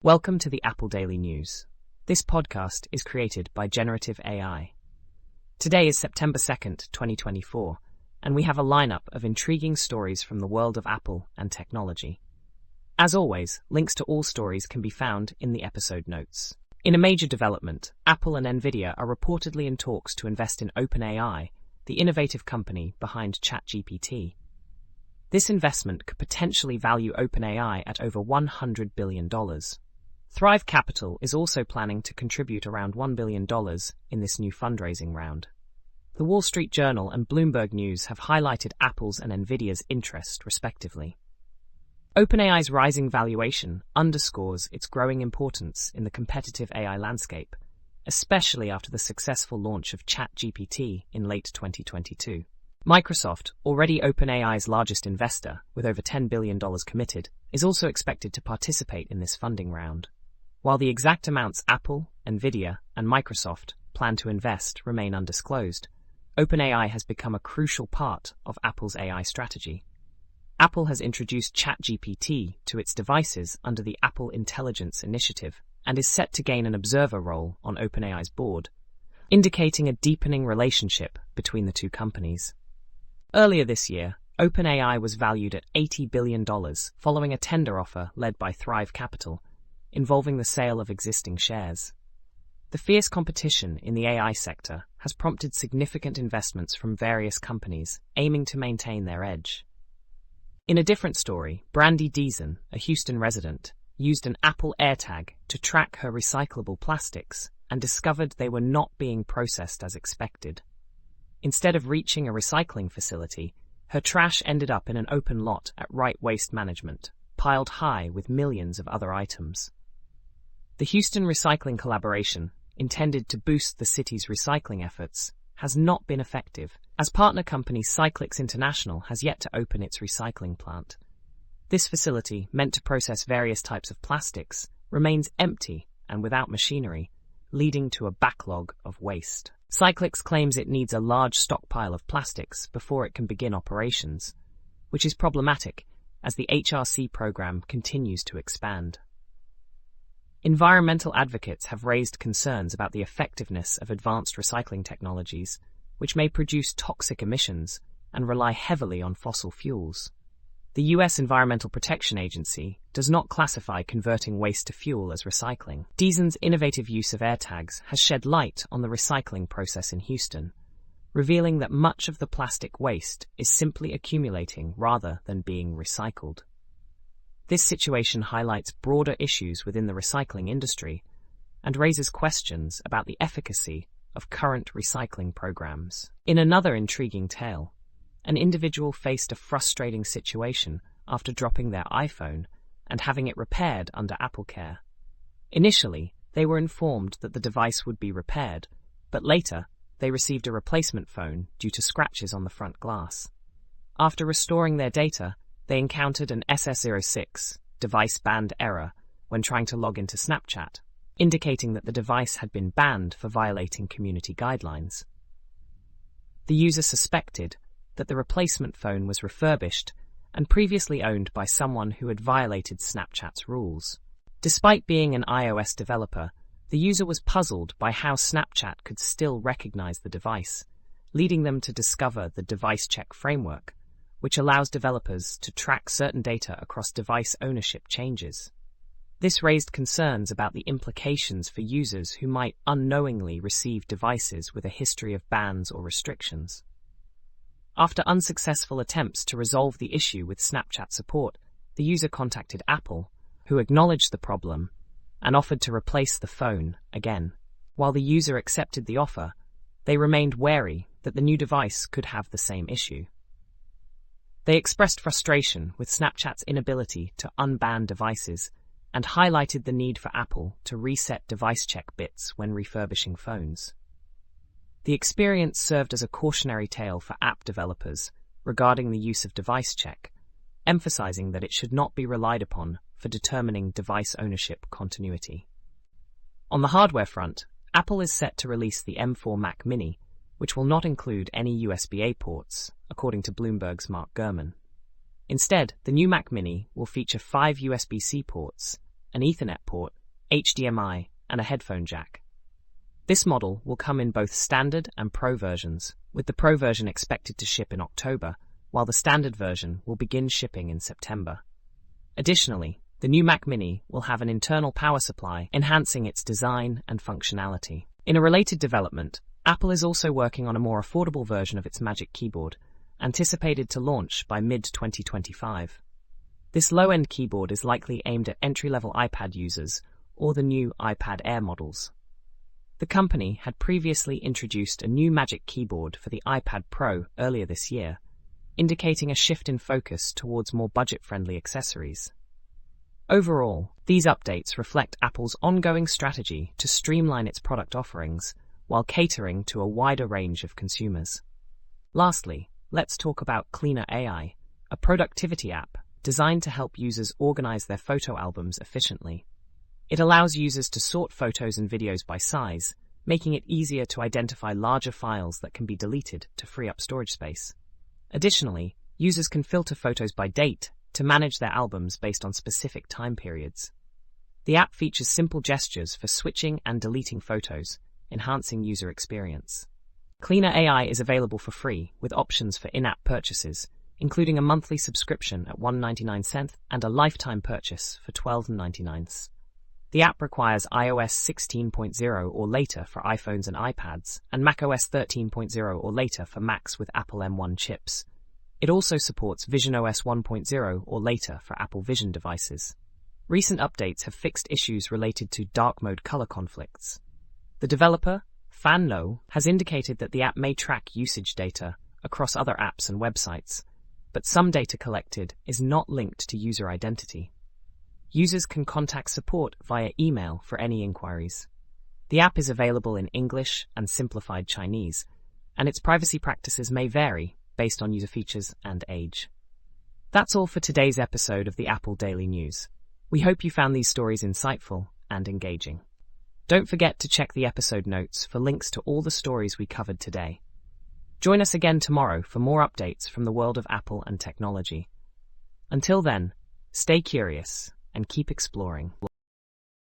Welcome to the Apple Daily News. This podcast is created by Generative AI. Today is September 2nd, 2024, and we have a lineup of intriguing stories from the world of Apple and technology. As always, links to all stories can be found in the episode notes. In a major development, Apple and Nvidia are reportedly in talks to invest in OpenAI, the innovative company behind ChatGPT. This investment could potentially value OpenAI at over $100 billion. Thrive Capital is also planning to contribute around $1 billion in this new fundraising round. The Wall Street Journal and Bloomberg News have highlighted Apple's and Nvidia's interest, respectively. OpenAI's rising valuation underscores its growing importance in the competitive AI landscape, especially after the successful launch of ChatGPT in late 2022. Microsoft, already OpenAI's largest investor, with over $10 billion committed, is also expected to participate in this funding round. While the exact amounts Apple, Nvidia, and Microsoft plan to invest remain undisclosed, OpenAI has become a crucial part of Apple's AI strategy. Apple has introduced ChatGPT to its devices under the Apple Intelligence Initiative and is set to gain an observer role on OpenAI's board, indicating a deepening relationship between the two companies. Earlier this year, OpenAI was valued at $80 billion following a tender offer led by Thrive Capital, involving the sale of existing shares. The fierce competition in the AI sector has prompted significant investments from various companies aiming to maintain their edge. In a different story, Brandy Deason, a Houston resident, used an Apple AirTag to track her recyclable plastics and discovered they were not being processed as expected. Instead of reaching a recycling facility, her trash ended up in an open lot at Right Waste Management, piled high with millions of other items. The Houston Recycling Collaboration, intended to boost the city's recycling efforts, has not been effective, as partner company Cyclix International has yet to open its recycling plant. This facility, meant to process various types of plastics, remains empty and without machinery, leading to a backlog of waste. Cyclix claims it needs a large stockpile of plastics before it can begin operations, which is problematic as the HRC program continues to expand. Environmental advocates have raised concerns about the effectiveness of advanced recycling technologies, which may produce toxic emissions and rely heavily on fossil fuels. The U.S. Environmental Protection Agency does not classify converting waste to fuel as recycling. Deason's innovative use of AirTags has shed light on the recycling process in Houston, revealing that much of the plastic waste is simply accumulating rather than being recycled. This situation highlights broader issues within the recycling industry and raises questions about the efficacy of current recycling programs. In another intriguing tale, an individual faced a frustrating situation after dropping their iPhone and having it repaired under AppleCare. Initially, they were informed that the device would be repaired, but later, they received a replacement phone due to scratches on the front glass. After restoring their data, they encountered an SS06 device banned error when trying to log into Snapchat, indicating that the device had been banned for violating community guidelines. The user suspected that the replacement phone was refurbished and previously owned by someone who had violated Snapchat's rules. Despite being an iOS developer, the user was puzzled by how Snapchat could still recognize the device, leading them to discover the Device Check framework, which allows developers to track certain data across device ownership changes. This raised concerns about the implications for users who might unknowingly receive devices with a history of bans or restrictions. After unsuccessful attempts to resolve the issue with Snapchat support, the user contacted Apple, who acknowledged the problem and offered to replace the phone again. While the user accepted the offer, they remained wary that the new device could have the same issue. They expressed frustration with Snapchat's inability to unban devices and highlighted the need for Apple to reset device check bits when refurbishing phones. The experience served as a cautionary tale for app developers regarding the use of device check, emphasizing that it should not be relied upon for determining device ownership continuity. On the hardware front, Apple is set to release the M4 Mac Mini, which will not include any USB-A ports, according to Bloomberg's Mark Gurman. Instead, the new Mac Mini will feature 5 USB-C ports, an Ethernet port, HDMI, and a headphone jack. This model will come in both standard and Pro versions, with the Pro version expected to ship in October, while the standard version will begin shipping in September. Additionally, the new Mac Mini will have an internal power supply, enhancing its design and functionality. In a related development, Apple is also working on a more affordable version of its Magic Keyboard, anticipated to launch by mid-2025. This low-end keyboard is likely aimed at entry-level iPad users or the new iPad Air models. The company had previously introduced a new Magic Keyboard for the iPad Pro earlier this year, indicating a shift in focus towards more budget-friendly accessories. Overall, these updates reflect Apple's ongoing strategy to streamline its product offerings while catering to a wider range of consumers. Lastly, let's talk about Cleaner AI, a productivity app designed to help users organize their photo albums efficiently. It allows users to sort photos and videos by size, making it easier to identify larger files that can be deleted to free up storage space. Additionally, users can filter photos by date to manage their albums based on specific time periods. The app features simple gestures for switching and deleting photos, enhancing user experience. Cleaner AI is available for free, with options for in-app purchases, including a monthly subscription at $1.99 and a lifetime purchase for $12.99. The app requires iOS 16.0 or later for iPhones and iPads, and macOS 13.0 or later for Macs with Apple M1 chips. It also supports visionOS 1.0 or later for Apple Vision devices. Recent updates have fixed issues related to dark mode color conflicts. The developer, FanLo, has indicated that the app may track usage data across other apps and websites, but some data collected is not linked to user identity. Users can contact support via email for any inquiries. The app is available in English and simplified Chinese, and its privacy practices may vary based on user features and age. That's all for today's episode of the Apple Daily News. We hope you found these stories insightful and engaging. Don't forget to check the episode notes for links to all the stories we covered today. Join us again tomorrow for more updates from the world of Apple and technology. Until then, stay curious and keep exploring.